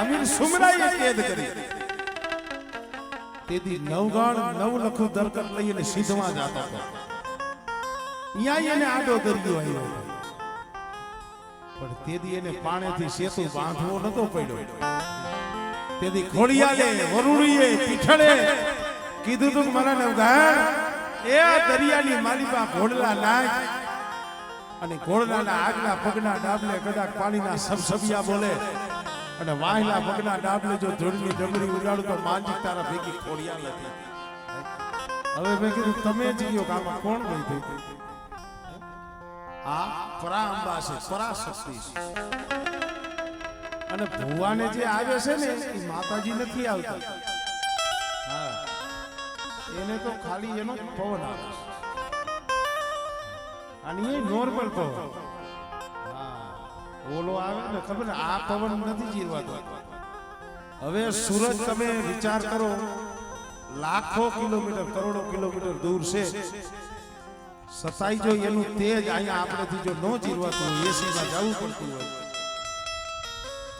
અમીર સુમરાએ કેદ કરી તેથી નવગણ નવ લખું દરકત લઈને સીધવા જતો હતો અહીંયા એને આડો દરિયો આવ્યો પણ તેથી એને પાણીથી સેતુ બાંધવો નતો પડ્યો તેથી ખોડિયાલે વરુડીએ પીઠળે કીધું તું મારા નવગણ એ આ દરિયાની માલિકા ઘોડલા નાખ અને ઘોડલાના આગલા પગના ડાબલે કદાચ પાણીના સબસબિયા બોલે અને વાહલા પગના ડાબલે જો ધૂળની ડમરી ઉડાડું તો માંજી તારા ભેગી ખોડિયાલ હતી. હવે મેં કીધું તમે જ ગયો કામમાં કોણ ગઈ થઈ આ પરા અંબા છે પરાશક્તિ અને ભુવાને જે આવે છે ને એ માતાજી નથી આવતા. હા એને તો ખાલી એનો પવન આવે છે અને એ નોર્મલ પવન. હા ઓલો આવે ને ખબર ને આ પવન નથી જીરવાતો. હવે સુરત તમે વિચાર કરો લાખો કિલોમીટર કરોડો કિલોમીટર દૂર છે સતાઈ જો એનું તેજ અહીંયા આપણેથી જો ન જીરવાતું હોય એસીમાં જવું પડતું હોય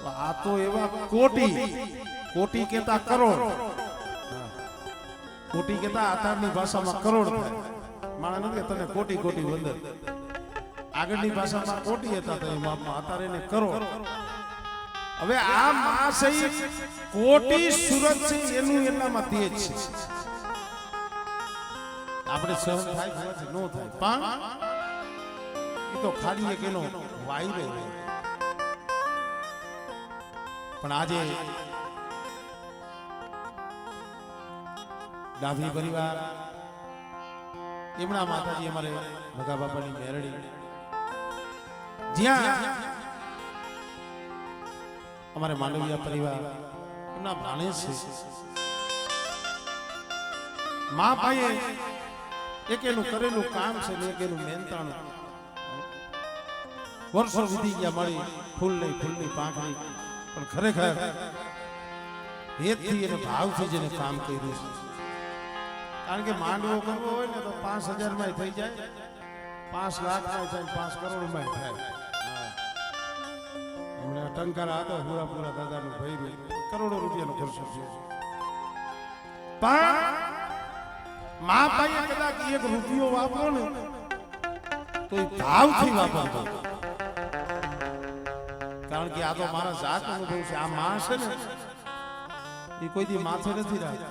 તો આ તો એવા કોટી કેતા કરોડ કોટી કેતા આતારની ભાષામાં કરોડ થાય. માણા નથી તને કોટી વંદર આગળની ભાષામાં કોટી હતા તો માપમાં અત્યારે એને કરોડ. હવે આ માસઈ કોટી સુરત છે એનું એટલામાં તેજ છે આપણે સહન થાય છે નો થાય પણ એ તો ખાલી એક એનો વાયરો પણ આજે ડાભી પરિવાર એમના માતાજી અમારે ભગા બાપાની મેરડી જ્યાં અમારે માંડવિયા પરિવાર એમના ભાણેજ છે મા ભાઈએ એક એનું કરેલું કામ છે ને એક એનું મહેનતાણું વર્ષો વીતી ગયા મારી ફૂલની પાંખની પણ ખરેખર હેતથી એને ભાવથી જેને કામ કર્યું છે. કારણ કે માંડવો કરવો હોય ને તો 5,000 માં થઈ જાય 5 લાખ માં થાય 5 કરોડ માં થાય. હમણાં ટંકારા હતા પૂરા દાદાનું ભર્યું કરોડો રૂપિયાનો ખર્ચો છે પણ મા ભાઈએ કદાચ 1 રૂપિયો વાપરો ને તો એ ભાવથી વાપરતો. કારણ કે આ તો મારા જાત અનુભવ છે. આ માં છે ને એ કોઈ દી માથે નથી રાખતો.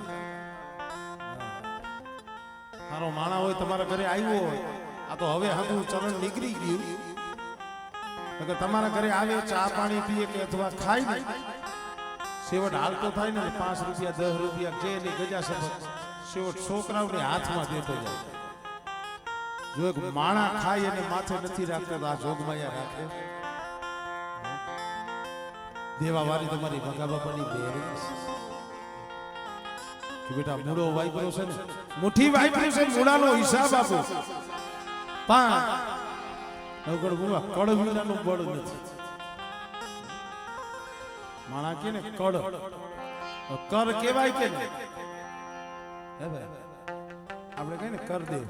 મારો માણા હોય તમારા ઘરે આવ્યો હોય આ તો હવે હદું ચરણ નીકળી ગયું અગર તમારા ઘરે આવે ચા પાણી પીએ કે અથવા ખાઈ ને સેવટ હાલતો થાય ને 5 રૂપિયા 10 રૂપિયા જે એની ગજા સફર સેવટ છોકરાઓને હાથમાં દેતો જાય. જો એક માણા ખાય અને માથે નથી રાખતા તો આ જોગમાયા રાખે. દેવા વાળી તમારી ભગા બાપાની બેરી કે બેટા મૂળો વાઈપરો છે ને મુઠ્ઠી વાઈપરો છે મૂળાનો હિસાબ આપો પણ નવગણ બુવા કડ વિનાનું બળ નથી. માણા કે ને કડ કર કેવાય કે ને હે ભાઈ આપણે કહીએ ને કર દેવ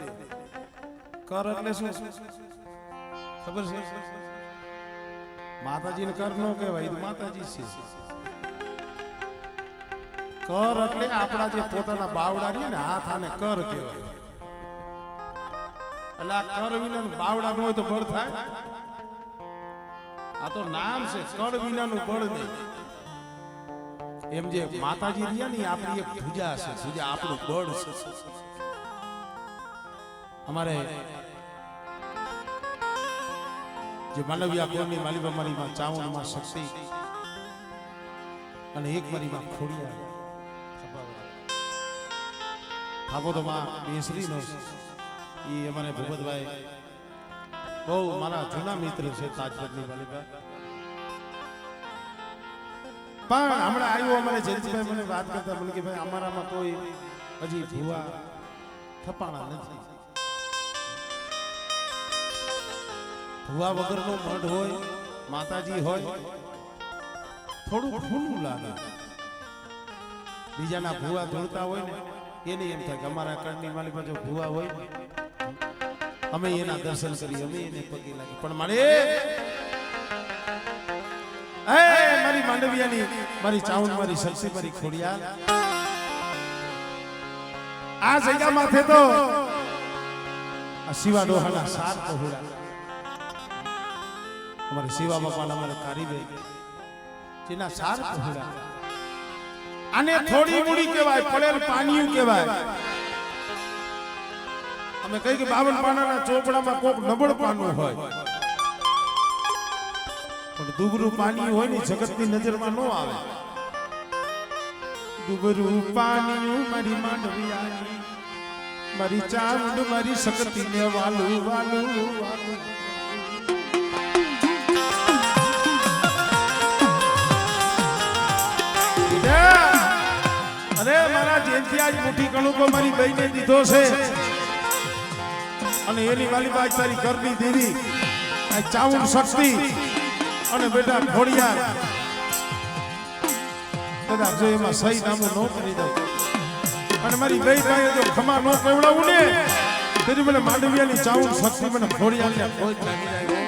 કર એટલે શું ખબર છે? માતાજીને કર નો કહેવાય તો માતાજી છે. કર એટલે આપણા જે પોતાના બાવડા છે ને હાથ આને કર કહેવાય. એટલે આ કર વિનાનું બાવડા ન હોય તો બળ થાય? આ તો નામ છે કર વિનાનું બળ નહીં. એમ જે માતાજી રહ્યા ને આપણી એક ભુજા છે ભુજા આપણું બળ છે. અમારે જે માંડવિયા કોની માલિકા મારી માં ચાવણ માં શક્તિ અને એક મારી માં ખોડિયા ભાગવતો માં બેસરી નો એ અમારે ભૂપતભાઈ બહુ મારા જૂના મિત્ર છે તાજપતની માલિકા. પણ હમણાં આવ્યો અમારે જયંતિભાઈ મને વાત કરતા મને કે ભાઈ અમારામાં કોઈ હજી ભુવા થપાણા નથી. ભુવા વગરનો મઢ હોય માતાજી હોય થોડું ખુલ્લું લાગે. બીજાના ભુવા ધોળતા હોય ને એને એમ થાય કે અમારા કણની માલિકા જો ભુવા હોય અમે એના દર્શન કરી અમે એને પગે લાગી. પણ મારે મારી માંડવિયાની મારી ચાઉંડ મારી શક્તિ મારી ખોડિયાર આ જગ્યા માથે તો આ શિવા ડોહાના સાર પહોળા અમારે શિવા બાપાના અમારે કારીબે જેના સાર પહોળા આને થોડી મૂડી કહેવાય પડેલ પાણીયું કહેવાય અમે કહી કે 52 પાનાના ચોપડામાં કોક નબળ પાનું હોય પણ દુબરું પાણી હોય ને જગતની નજરમાં ન આવે દુબરું પાણી મારી માંડવિયાની મારી ચાંદ મારી શક્તિને વાલું વાલું વાલું અરે મારા જેનથી આજ મુઠ્ઠી કણુકો મારી બહેને દીધો છે અને એની વાલી બાજ તારી કરવી દેવી આ ચાઉંડ શક્તિ અને બેટા ખોડિયાર કદાચ જો એમાં સહી નામું ન કરી દઉં અને મારી બે ભાઈ જો ખમા ન કેવડાવું ને તેથી મને માંડવિયાની ચાઉંડ શક્તિ મને ખોડિયારને કોઈ લાગી જાય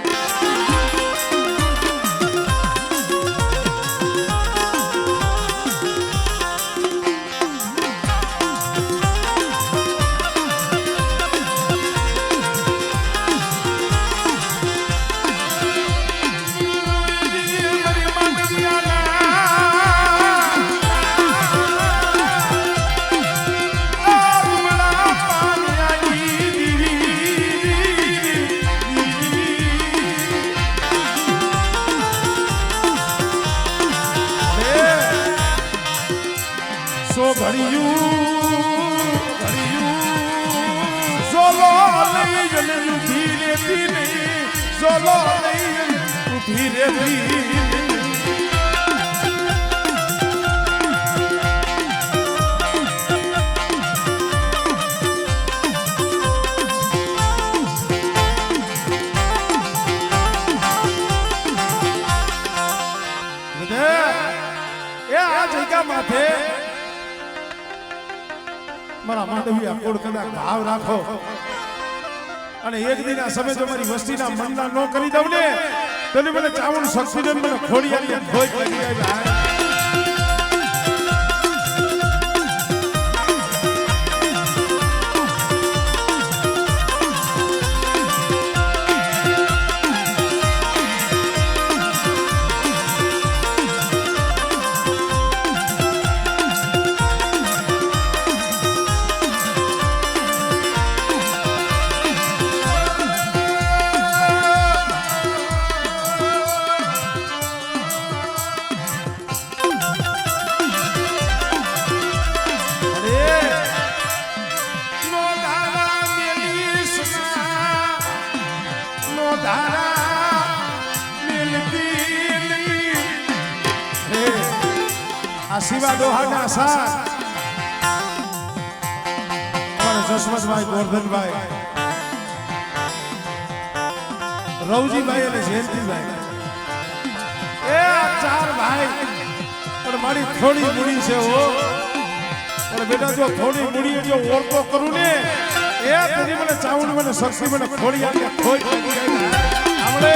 મારા માંડવિયા કોડ કદાચ ભાવ રાખો અને એક દિન આ સમય જો મારી વસ્તીના મનના ન કરી દઉં ને તો મને ચાઉંડ શક્તિને મને ખોડિયારની ખોજ લાગી જાય શિવા ડોહાના સાર અમારે જસવંતભાઈ ગોરધનભાઈ રવજીભાઈ અને જયંતિભાઈ એ ચાર ભાઈ પણ મારી થોડી મૂડી છે હો પણ બેટા જો થોડી મૂડી જો ઓળખો કરું ને એ તેની મને ચાઉંડ મને શક્તિ મને ખોડિયાર ખોઈ આપણે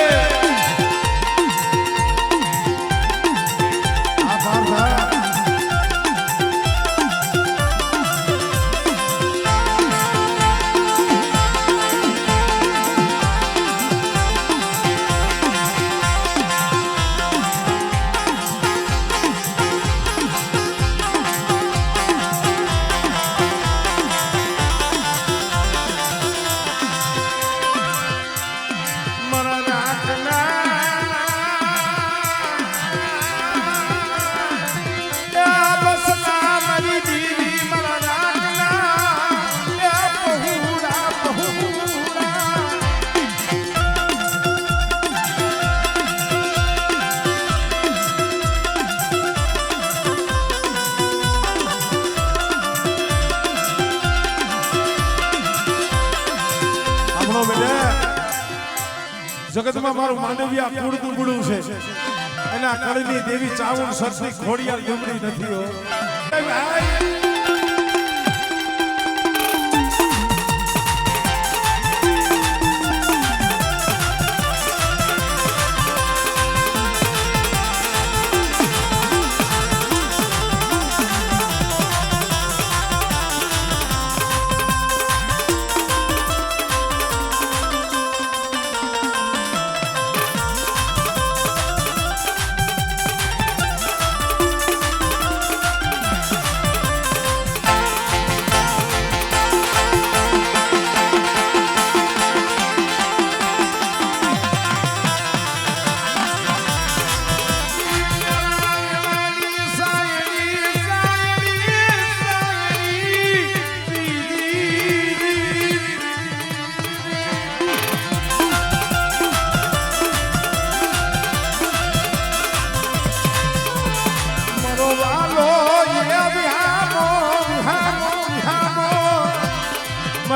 જગતમાં મારું માંડવિયા કુળતું ગુડું છે એના કળની દેવી ચાઉંડ શક્તિ ખોડિયાર ડુંગળી નથી હો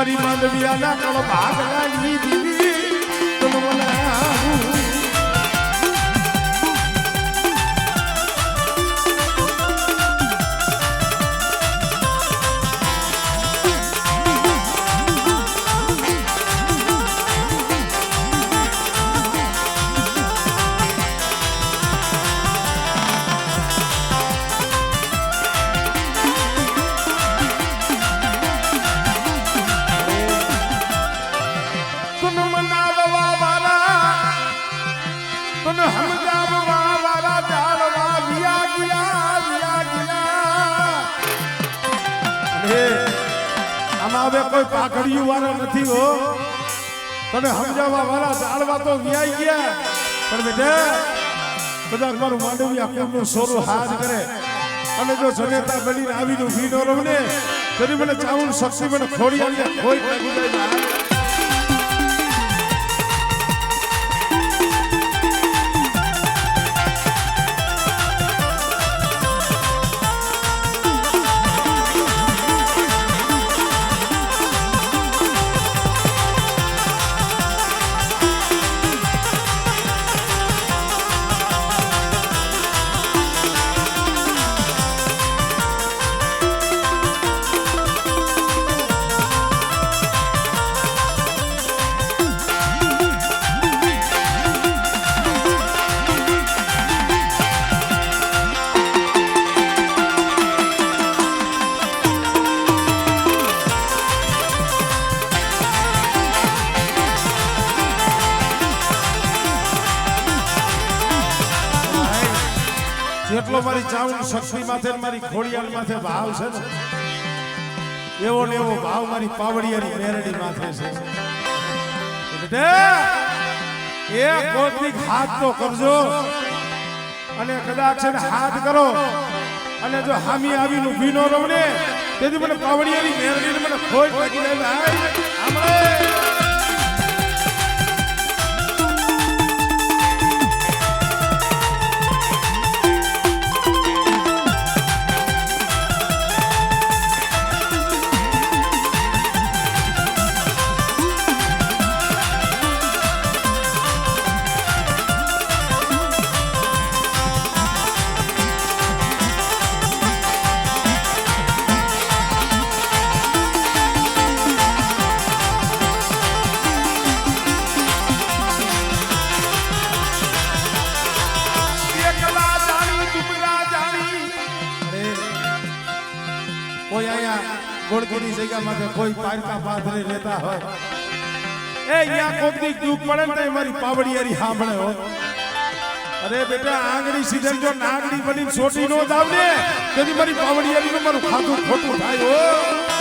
મારી માંડવિયાના કળ ભાગલાની દીદી તને બોલાવું હવે કોઈ પાઘડિયું વાળા નથી હો તને સમજાવવા વાળા જાળવા તો વ્યાઈ ગયા પણ બેટા કદાચ મારું માંડવિયા કુળનું સોરું હાથ કરે અને જો જનેતા બનીને આવીને ઊભી ન રહું ને તરી મને ચાવણ શક્તિ મને ખોડી આવી કોઈ જેટલો મારી ચાવણ શક્તિ માથે મારી ખોડિયાળ માથે ભાવ છે ને એવો ને એવો ભાવ મારી પાવડિયાની મેરડી માથે છે એ કોઈક હાથ તો કરજો અને કદાચ છે ને હાથ કરો અને જો હામી આવીને ઊભી ન રહું ને તેથી મને પાવડિયાની મેરડીને મને ખોટ લાગી જાય આપણે કોઈ અહીંયા ગોળગોળી જગ્યામાં કોઈ પારકા પાથરે રહેતા હોય એ અહીંયા કોકની દુઃખ પડે ને મારી પાવડિયારી સાંભળે હો અરે બેટા આંગળી સીધન જો નાગડી બની છોટી નો દાવ ને તેથી મારી પાવડિયારીનું મારું ખાધું ખોટું થાય હો